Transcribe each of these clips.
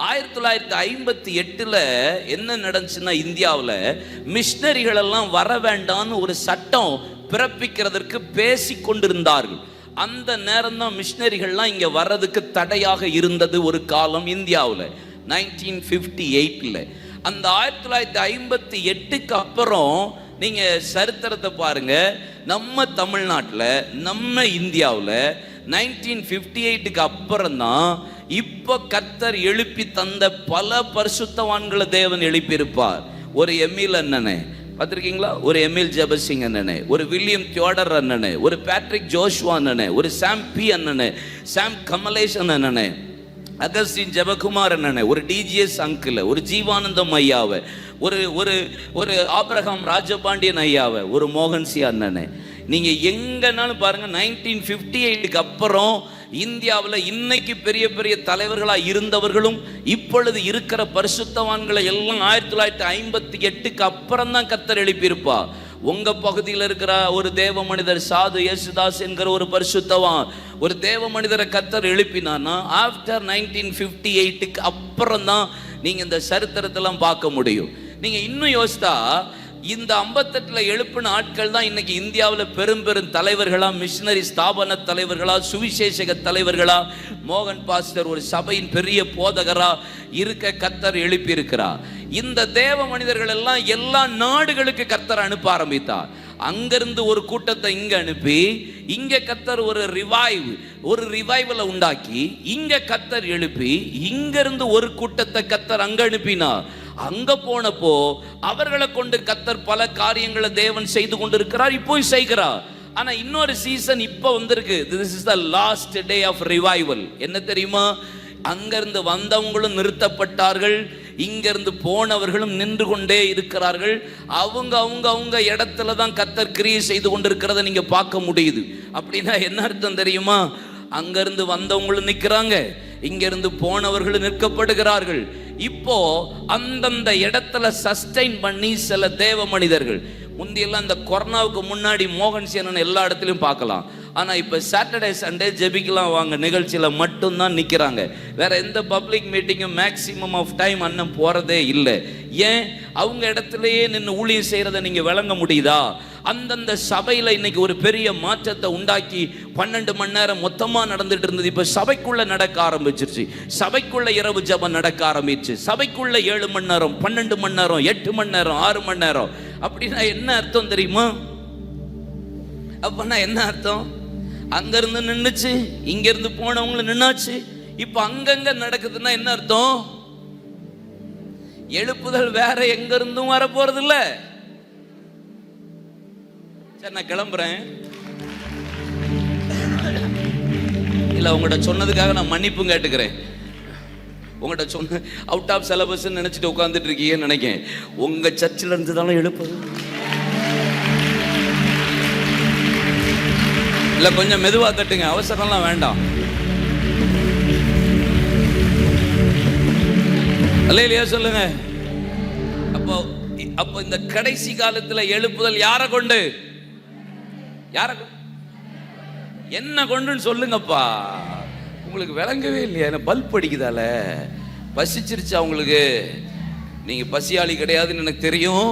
1958 என்ன நடந்துச்சுன்னா, இந்தியாவில் மிஷினரிகள் எல்லாம் வர வேண்டாம்னு ஒரு சட்டம் பிறப்பிக்கிறதற்கு பேசி கொண்டிருந்தார்கள். அந்த நேரம் தான் மிஷினரிகள்லாம் இங்கே வர்றதுக்கு தடையாக இருந்தது ஒரு காலம் இந்தியாவில். 1958 அந்த 1958க்கு அப்புறம் நீங்கள் சரித்திரத்தை பாருங்க. நம்ம தமிழ்நாட்டில், நம்ம இந்தியாவில் 1958க்கு அப்புறம் தான் இப்போ கர்த்தர் எழுப்பி தந்த பல பரிசுத்தவான்களை தேவன் எழுப்பியிருப்பார். ஒரு எம்இல் அண்ணனே பார்த்துருக்கீங்களா? ஒரு எம்இல் ஜெபசிங் அண்ணனே, ஒரு வில்லியம் தியோடர் அண்ணனே, ஒரு பேட்ரிக் ஜோஷ்வா அண்ணனே, ஒரு சாம் பி அண்ணனே, சாம் கமலேஷன் அண்ணனே, அகஸ்டின் ஜெபகுமார் அண்ணனே, ஒரு டிஜிஎஸ் அங்கிள், ஒரு ஜீவானந்தம் ஐயாவை, ஒரு ஒரு ஒரு ஆபிரகாம் ராஜபாண்டியன் ஐயாவை, ஒரு மோகன்சி அண்ணனே. நீங்கள் எங்கன்னாலும் பாருங்கள், 1958க்கு அப்புறம் இந்தியாவில் இன்னைக்கு பெரிய பெரிய தலைவர்களாக இருந்தவர்களும் இப்பொழுது இருக்கிற பரிசுத்தவான்களை எல்லாம் 1958க்கு அப்புறம் தான் கர்த்தர் எழுப்பியிருப்பா. உங்க பகுதியில் இருக்கிற ஒரு தேவ மனிதர் சாது யேசுதாஸ் என்கிற ஒரு பரிசுத்தவான், ஒரு தேவ மனிதரை கர்த்தர் எழுப்பினான்னா ஆஃப்டர் 1958க்கு அப்புறம் தான் நீங்க இந்த சரித்திரத்தெல்லாம் பார்க்க முடியும். நீங்க இன்னும் யோசித்தா, இந்த 58 எழுப்பின ஆட்கள் தான் இன்னைக்கு இந்தியாவில் பெரும் பெரும் தலைவர்களா, மிஷினரி ஸ்தாபன தலைவர்களா, சுவிசேஷக தலைவர்களா, மோகன் பாஸ்டர் ஒரு சபையின் பெரிய போதகரா இருக்க கர்த்தர் எழுப்பி இருக்கிறார். இந்த தேவ மனிதர்கள் எல்லாம் எல்லா நாடுகளுக்கு கர்த்தர் அனுப்ப ஆரம்பித்தார். அங்கிருந்து ஒரு கூட்டத்தை இங்க அனுப்பி, இங்க கர்த்தர் ஒரு ரிவைவலை உண்டாக்கி, இங்க கர்த்தர் எழுப்பி, இங்கிருந்து ஒரு கூட்டத்தை கர்த்தர் அங்க அனுப்பினார். அங்க போனப்போ அவர்களை கொண்டு கர்த்தர் பல காரியங்களை தேவன் செய்து கொண்டிருக்கிறார், இப்போ செய்கிறார். ஆனா இன்னொரு சீசன் இப்போ வந்திருக்கு. This is the last day of revival. என்ன தெரியுமா? அங்கிருந்து வந்தவங்களும் நிறுத்தப்பட்டார்கள், இங்கிருந்து போனவர்களும் நின்று கொண்டே இருக்கிறார்கள். அவங்க இடத்துல தான் கர்த்தர் கிரியை செய்து கொண்டிருக்கிறத நீங்க பார்க்க முடியுது. அப்படின்னா என்ன அர்த்தம் தெரியுமா? அங்கிருந்து வந்தவங்களும் நிற்கிறாங்க, இங்கிருந்து போனவர்களும் நிற்கப்படுகிறார்கள். இப்போ அந்தந்த இடத்துல சஸ்டைன் பண்ணி சில தேவ மனிதர்கள், முந்தியெல்லாம் இந்த கொரோனாவுக்கு முன்னாடி மோகன் சேனன் எல்லா இடத்துலையும் பார்க்கலாம். ஆனால் இப்போ சாட்டர்டே சண்டே ஜெபிக்கலாம் வாங்க நிகழ்ச்சியில் மட்டும்தான் நிற்கிறாங்க. வேற எந்த பப்ளிக் மீட்டிங்கும் மேக்சிமம் ஆஃப் டைம் அண்ணன் போகிறதே இல்லை. ஏன்? அவங்க இடத்துலையே நின்று ஊழியம் செய்கிறத நீங்கள் விளங்க முடியுதா? அந்தந்த சபையில் இன்னைக்கு ஒரு பெரிய மாற்றத்தை உண்டாக்கி 12 மணி நேரம் மொத்தமாக நடந்துட்டு இருந்தது, இப்போ சபைக்குள்ளே நடக்க ஆரம்பிச்சிருச்சு. சபைக்குள்ளே இரவு ஜபம் நடக்க ஆரம்பிச்சு. சபைக்குள்ளே 7 மணி நேரம், 12 மணி நேரம், 8 மணி நேரம், 6 மணி நேரம். அப்படின்னா என்ன அர்த்தம் தெரியுமா? அப்படின்னா என்ன அர்த்தம்? அங்கிருந்து நின்றுச்சு, இங்கிருந்து போனவங்களும் நின்னாச்சு. இப்போ அங்கங்க நடக்குதுன்னா என்ன அர்த்தம்? எழுப்புதல் வேற எங்க இருந்தும் வர போறது இல்லை. சரி, நான் கிளம்புறேன். இல்லை, உங்கள்கிட்ட சொன்னதுக்காக நான் மன்னிப்பும் கேட்டுக்கிறேன். உங்கள்கிட்ட சொன்ன அவுட் ஆஃப் சிலபஸ் நினைச்சிட்டு உட்காந்துட்டு இருக்கீங்கன்னு நினைக்கிறேன். உங்க சர்ச்சில் இருந்து தானே எழுப்புது. இல்லை, கொஞ்சம் மெதுவாக தட்டுங்க, அவசரம்லாம் வேண்டாம். அல்லேலூயா சொல்லுங்க. அப்போ இந்த கடைசி காலத்தில் எழுப்புதல் யாரை கொண்டு? என்ன கொண்டுன்னு சொல்லுங்கப்பா. உங்களுக்கு விளங்கவே இல்லையா? என்ன பல்ப் அடிக்குதால? பசிச்சிருச்சா உங்களுக்கு? நீங்க பசியாளி கிடையாதுன்னு எனக்கு தெரியும்.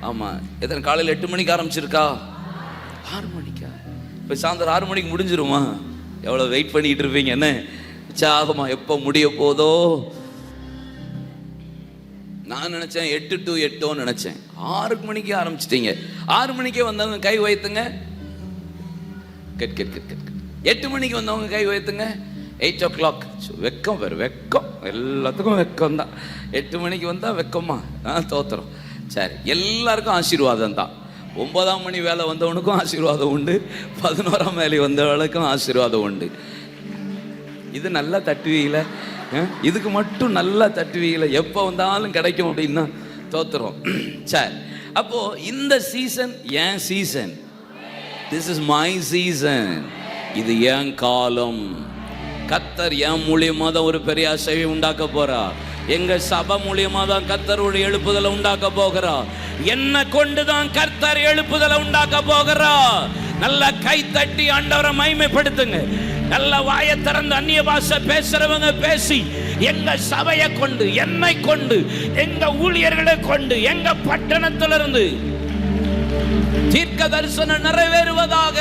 ஆமா, எத்தனை காலையில் 8 மணிக்கு ஆரம்பிச்சிருக்கா? 6 மணிக்கா? இப்போ சாயந்தரம் 6 மணிக்கு முடிஞ்சிருமா? எவ்வளோ வெயிட் பண்ணிக்கிட்டு இருப்பீங்க? என்ன உற்சாகமா எப்போ முடிய போதோ? நான் நினச்சேன் 8 to 8 நினச்சேன். 6 மணிக்கு ஆரம்பிச்சிட்டீங்க. 6 மணிக்கே வந்தவங்க கை வைத்துங்க. 8 மணிக்கு வந்தவங்க கை வைத்துங்க. 8 o'clock. வெக்கம் பேர், வெக்கம் எல்லாத்துக்கும் வெக்கம் தான். 8 மணிக்கு வந்தால் வெக்கமா? தோத்துறோம். சரி, எல்லாருக்கும் ஆசீர்வாதம் தான். 9ஆம் மணி வேலை வந்தவனுக்கும் ஆசீர்வாதம் உண்டு, 11ஆம் வேலை வந்தவளுக்கும் ஆசீர்வாதம் உண்டு. இது நல்லா தட்டுவீங்கள, இதுக்கு மட்டும் நல்லா தட்டுவீங்கள, எப்போ வந்தாலும் கிடைக்கும் அப்படின்னா தோத்துறோம். சரி, அப்போ இந்த சீசன் ஏன் season? This is my season. இது ஏன் காலம். கர்த்தர் என் மூலியமா தான் ஒரு பெரிய அசைவை உண்டாக்க போறா. எங்க சபை மூலியமா தான் கர்த்தருடைய எழுப்புதலை உண்டாக்க போகிறா. என்ன கொண்டுதான் கர்த்தர் எழுப்புதலை உண்டாக்க போகிறா. நல்ல கை தட்டி ஆண்டவரை மகிமைப்படுத்துங்க. நல்ல வாயை திறந்து அந்நிய பாஷை பேசுறவங்க பேசி, எங்க சபையை கொண்டு, என்னை கொண்டு, எங்க ஊழியர்களை கொண்டு, எங்க பட்டணத்திலிருந்து தீர்க்க தரிசனம் நிறைவேறுவதாக,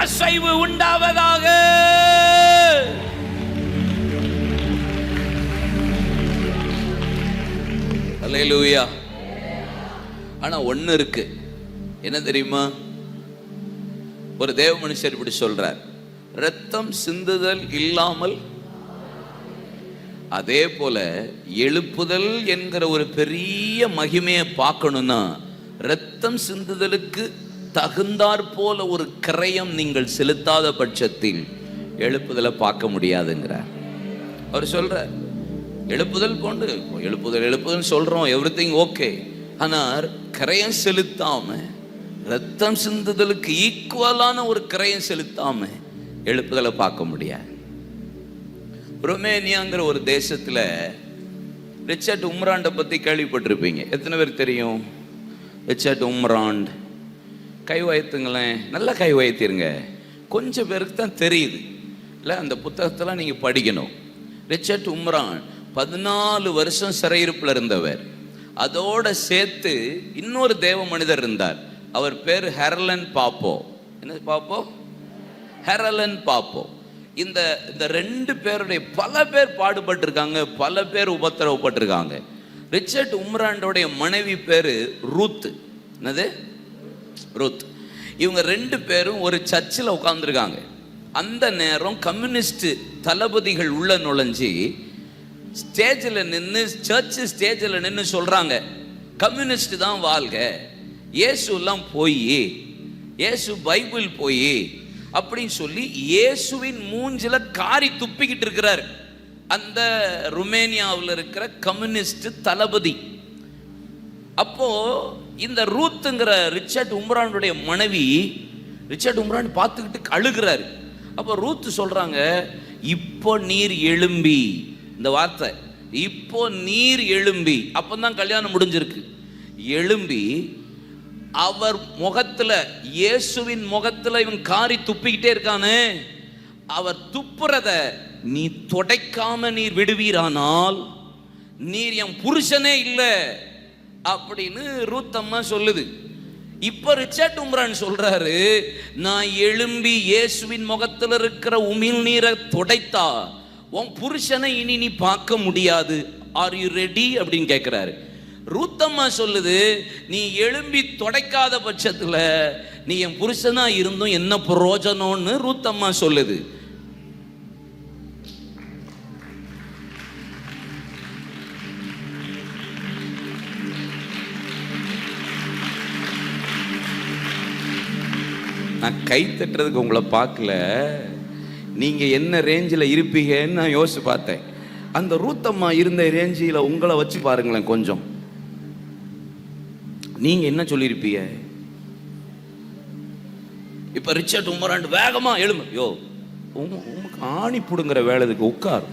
அசைவு உண்டாவதாக. அல்லேலூயா. ஆனா ஒண்ணு இருக்கு, என்ன தெரியுமா? ஒரு தேவ மனுஷர் இப்படி சொல்றார், இரத்தம் சிந்துதல் இல்லாமல், அதே போல எழுப்புதல் என்கிற ஒரு பெரிய மகிமையை பார்க்கணும்னா இரத்தம் சிந்துதலுக்கு தகுந்தாற் போல ஒரு கிரயம் நீங்கள் செலுத்தாத பட்சத்தில் எழுப்புதலை பார்க்க முடியாதுங்கிறார். அவர் சொல்றார், எழுப்புதல் கொண்டு எழுப்புதல் சொல்றோம், எவ்ரிதிங் ஓகே. ஆனால் கிரயம் செலுத்தாம, ரத்தம் சிந்துதலுக்கு ஈக்குவலான ஒரு கிரயம் செலுத்தாம எழுப்புதலை பார்க்க முடியாது. ருமேனியாங்கிற ஒரு தேசத்துல ரிச்சர்ட் உம்ராண்டை பத்தி கேள்விப்பட்டிருப்பீங்க. எத்தனை பேர் தெரியும் ரிச்சர்ட் உம்ராண்ட்? கை வயத்துங்களேன், நல்லா கை வயத்திருங்க. கொஞ்சம் பேருக்கு தான் தெரியுது இல்லை, அந்த புத்தகத்தெல்லாம் நீங்க படிக்கணும். ரிச்சர்ட் உம்ராண்ட் 14 வருஷம் சிறையிருப்பில் இருந்தவர். அதோட சேர்த்து இன்னொரு தேவ மனிதர் இருந்தார், அவர் பேர் ஹெரலன் பாப்போ. என்ன பாப்போ? ஹெரலன் பாப்போ. இந்த 2 பேருடைய பல பேர் பாடுபட்டிருக்காங்க, பல பேர் உபத்திரவப்பட்டிருக்காங்க. ரிச்சர்ட் உம்ராண்டோடைய மனைவி பேரு ரூத். என்னது? ரூத். இவங்க 2 பேரும் ஒரு சர்ச்சில் உட்கார்ந்துருக்காங்க. அந்த நேரம் கம்யூனிஸ்ட் தளபதிகள் உள்ள நுழைஞ்சி ஸ்டேஜில் நின்று, சர்ச் ஸ்டேஜில் நின்று சொல்றாங்க, கம்யூனிஸ்ட் தான் வாழ்க, இயேசு எல்லாம் போய், இயேசு பைபிள் போய் அப்படின்னு சொல்லி இயேசுவின் மூஞ்சில காரி துப்பிக்கிட்டு இருக்கிறார் அந்த ருமேனியாவில் இருக்கிற கம்யூனிஸ்ட் தளபதி. அப்போ இந்த ரூத்துங்கிற ரிச்சர்ட் உம்ரானுடைய மனைவி, ரிச்சர்ட் உம்ரான் பார்த்துக்கிட்டு அழுகிறாரு. அப்போ ரூத் சொல்றாங்க, இப்போ நீர் எழும்பி, இந்த வார்த்தை இப்போ நீர் எழும்பி, அப்பதான் கல்யாணம் முடிஞ்சிருக்கு, எழும்பி அவர் முகத்துல, இயேசுவின் முகத்துல இவன் காரி துப்பிக்கிட்டே இருக்கானே, அவர் துப்புறத நீ தொடைக்காம நீர் விடுவீரானால் நீர் என் புருஷனே இல்லை அப்படின்னு ரூத் அம்மா சொல்லுது. இப்ப ரிச்சர்ட் உம்ரான் சொல்றாரு, நான் எழும்பி இயேசுவின் முகத்தில் இருக்கிற உமிழ் நீரை தொடைத்தா உன் புருஷனை இனி நீ பார்க்க முடியாது, ஆர் யூ ரெடி அப்படின்னு கேட்கிறாரு. ரூத்தம்மா சொல்லுது, நீ எழும்பி தொடைக்காத பட்சத்துல நீ என் புருஷனா இருந்தும் என்ன பிரயோஜனம்னு ரூத்தம்மா சொல்லுது. நான் கை தட்டுறதுக்கு உங்களை பார்க்கல, நீங்க என்ன ரேஞ்சில் இருப்பீங்கன்னு நான் யோசிச்சு பார்த்தேன். அந்த ரூத்தம்மா இருந்த ரேஞ்சில் உங்களை வச்சு பாருங்களேன் கொஞ்சம், நீங்க என்ன சொல்லியிருப்பீங்க? இப்ப ரிச்சர்ட் உம்ராண்ட் வேகமா எழும்பு, யோ உமக்கு ஆணி புடுங்கிற வேலைக்கு உட்கார்,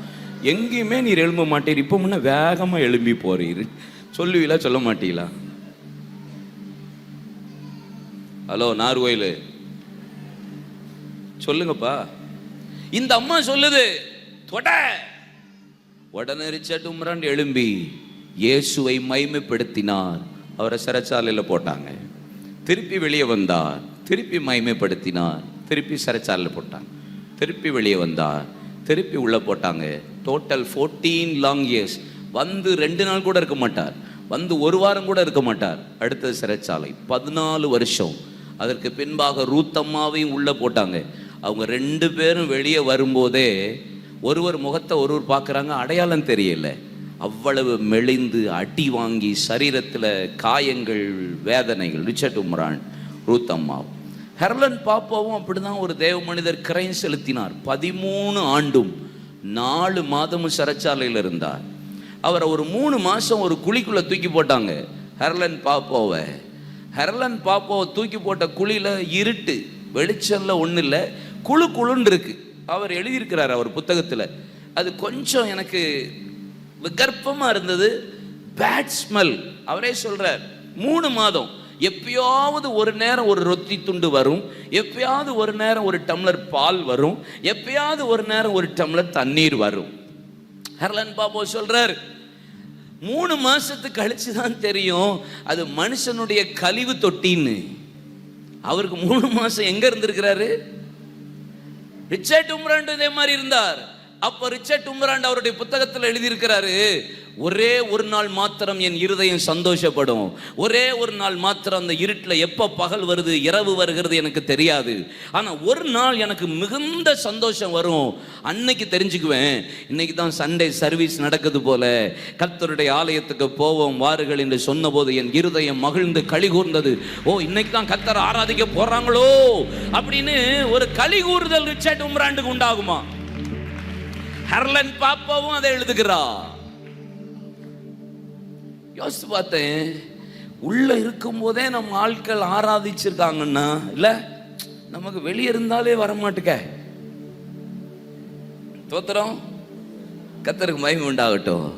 எங்கேயுமே நீர் எழும்ப மாட்டீர், இப்ப முன்ன வேகமா எழும்பி போறீர், சொல்லுவீங்களா சொல்ல மாட்டீங்களா? ஹலோ நார்கோயில் சொல்லுங்கப்பா. இந்த அம்மா சொல்லுது தொட. உடனே ரிச்சர்ட் உம்ராண்ட் எழும்பி இயேசுவை மைமைப்படுத்தினார். அவரை சிறைச்சாலையில் போட்டாங்க. திருப்பி வெளியே வந்தார், திருப்பி மைமைப்படுத்தினார், திருப்பி சிறைச்சாலையில் போட்டாங்க, திருப்பி வெளியே வந்தார், திருப்பி உள்ள போட்டாங்க. Total 14 long years. வந்து 2 நாள் கூட இருக்க மாட்டார், வந்து 1 வாரம் கூட இருக்க மாட்டார். அடுத்தது சிறைச்சாலை 14 வருஷம். அதற்கு பின்பாக ரூத்தம்மாவையும் உள்ள போட்டாங்க. அவங்க 2 பேரும் வெளியே வரும்போதே ஒருவர் முகத்தை ஒருவர் பார்க்குறாங்க, அடையாளம் தெரியல. அவ்வளவு மெலிந்து அடி வாங்கி சரீரத்தில் காயங்கள், வேதனைகள். ரிச்சர்ட் உம்ராண்ட், ரூத்தம்மா. ஹெரலன் பாப்பாவும் அப்படிதான் ஒரு தேவ மனிதர் கிரயம் செலுத்தினார். 13 ஆண்டும் 4 மாதமும் சிறைச்சாலையில் இருந்தார். அவரை ஒரு 3 மாதம் ஒரு குழிக்குள்ளே தூக்கி போட்டாங்க. ஹெரலன் பாப்பாவை தூக்கி போட்ட குழியில் இருட்டு, வெளிச்சம்ல ஒன்றும் இல்லை, குழுன்னு இருக்கு. அவர் எழுதியிருக்கிறார் அவர் புத்தகத்தில். அது கொஞ்சம் எனக்கு விகற்பமாக இருந்தது, பேட் ஸ்மெல். அவரே சொல்றார் 3 மாதம் எப்பயாவது ஒரு நேரம் ஒரு ரொட்டி துண்டு வரும், எப்பயாவது ஒரு நேரம் ஒரு டம்ளர் பால் வரும், எப்பயாவது ஒரு நேரம் ஒரு டம்ளர் தண்ணீர் வரும். ஹெர்லன் பாபோ சொல்றார், 3 மாசத்துக்கு கழிச்சு தான் தெரியும் அது மனுஷனுடைய கழிவு தொட்டின்னு. அவருக்கு 3 மாசம் எங்க இருந்திருக்கிறாரு? ரிச்சர்ட் உம்ராண்ட் இதே மாதிரி இருந்தார். அப்ப ரிச்சர்ட் உம்ராண்ட் அவருடைய புத்தகத்தில் எழுதியிருக்கிறாரு, ஒரே ஒரு நாள் மாத்திரம் என் இருதயம் சந்தோஷப்படும், ஒரே ஒரு நாள் மாத்திரம் அந்த இருட்டில் எப்போ பகல் வருது இரவு வருகிறது எனக்கு தெரியாது, ஆனால் ஒரு நாள் எனக்கு மிகுந்த சந்தோஷம் வரும், அன்னைக்கு தெரிஞ்சுக்குவேன் இன்னைக்கு தான் சண்டே சர்வீஸ் நடக்குது போல, கர்த்தருடைய ஆலயத்துக்கு போவோம் வாருங்கள் என்று சொன்னபோது என் இருதயம் மகிழ்ந்து களி கூர்ந்தது. ஓ, இன்னைக்கு தான் கர்த்தரை ஆராதிக்க போறாங்களோ அப்படின்னு ஒரு களி கூறுதல் ரிச்சர்ட் உம்ராண்டுக்கு உண்டாகுமா? ஹெர்லன் பாப்பாவும் அதை எழுதுகிறா. யோசித்து பார்த்தேன், உள்ள இருக்கும் போதே நம்ம ஆட்கள் ஆராதிச்சிருக்காங்கன்னா இல்ல, நமக்கு வெளியே இருந்தாலே வரமாட்டுக்க. தோத்திரம் கர்த்தருக்கு மகிமை உண்டாகட்டும்.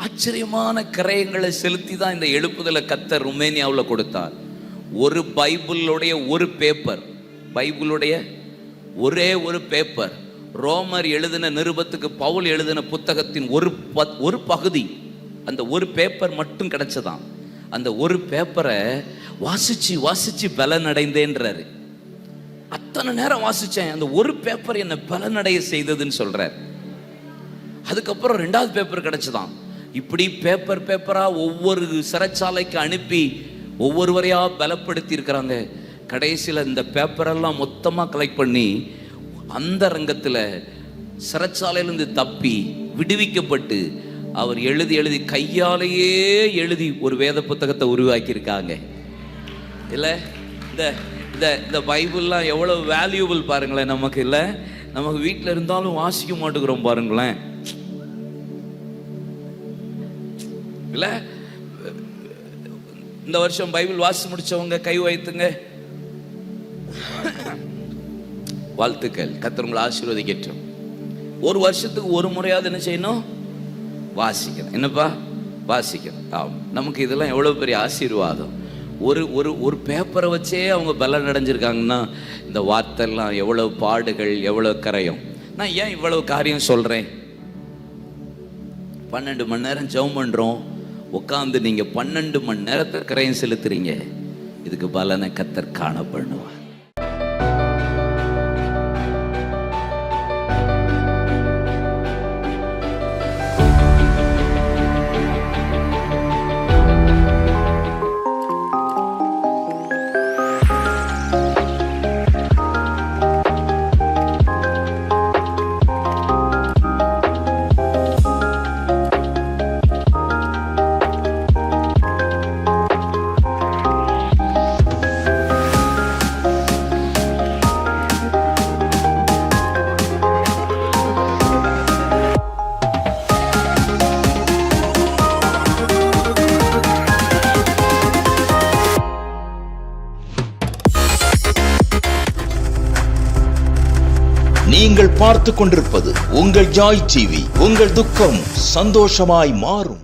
ஆச்சரியமான கிரயங்களை செலுத்தி தான் இந்த எழுப்புதலை கர்த்தர் ருமேனியாவில் கொடுத்தார். ஒரு பைபிளுடைய ஒரு பேப்பர், பைபிளுடைய ஒரே ஒரு பேப்பர், ரோமர் எழுதின நிருபத்துக்கு பவுல் எழுதின புத்தகத்தின் ஒரு பகுதி, அந்த ஒரு பேப்பர் மட்டும் கிடைச்சதான். அந்த ஒரு பேப்பரை வாசிச்சு வாசிச்சு பலனடைந்தேன்றாரு. அத்தனை நேரம் வாசிச்சேன், அந்த ஒரு பேப்பர் என்ன பலனடைய செய்ததுன்னு சொல்றார். அதுக்கப்புறம் 2வது பேப்பர் கிடைச்சதான். இப்படி பேப்பரா ஒவ்வொரு சிறைச்சாலைக்கு அனுப்பி ஒவ்வொருவரையா பலப்படுத்தி இருக்கிறாங்க. கடைசியில் இந்த பேப்பரெல்லாம் மொத்தமாக கலெக்ட் பண்ணி அந்த ரங்கத்தில் சிறைச்சாலையிலிருந்து தப்பி விடுவிக்கப்பட்டு அவர் எழுதி கையாலேயே எழுதி ஒரு வேத புத்தகத்தை உருவாக்கி இருக்காங்க. இல்லை, இந்த பைபிள்லாம் எவ்வளவு வேல்யூபிள் பாருங்களேன் நமக்கு. இல்லை, நமக்கு வீட்டில் இருந்தாலும் வாசிக்க மாட்டேங்கிறோம் பாருங்களேன். இல்லை, இந்த வருஷம் பைபிள் வாசி முடிச்சவங்க கை வைத்துங்க. வாழ்த்துக்கள், கர்த்தர் உங்களை ஆசீர்வதிக்கட்டும். ஒரு வருஷத்துக்கு ஒரு முறையாவது என்ன செய்யணும்? வாசிக்கணும். என்னப்பா? வாசிக்கணும். நமக்கு இதெல்லாம் எவ்வளோ பெரிய ஆசீர்வாதம். ஒரு பேப்பரை வச்சே அவங்க பலன் அடைஞ்சிருக்காங்கன்னா இந்த வார்த்தைலாம் எவ்வளோ பாடுகள், எவ்வளோ கரையும். நான் ஏன் இவ்வளவு காரியம் சொல்கிறேன்? 12 மணி நேரம் ஜெபம் பண்ணுறோம், உட்காந்து நீங்கள் 12 மணி நேரத்தை கரையும் செலுத்துறீங்க. இதுக்கு பலனை கர்த்தர் காண பண்ணுவார். நீங்கள் பார்த்து கொண்டிருப்பது உங்கள் ஜாய் டிவி. உங்கள் துக்கம் சந்தோஷமாய் மாறும்.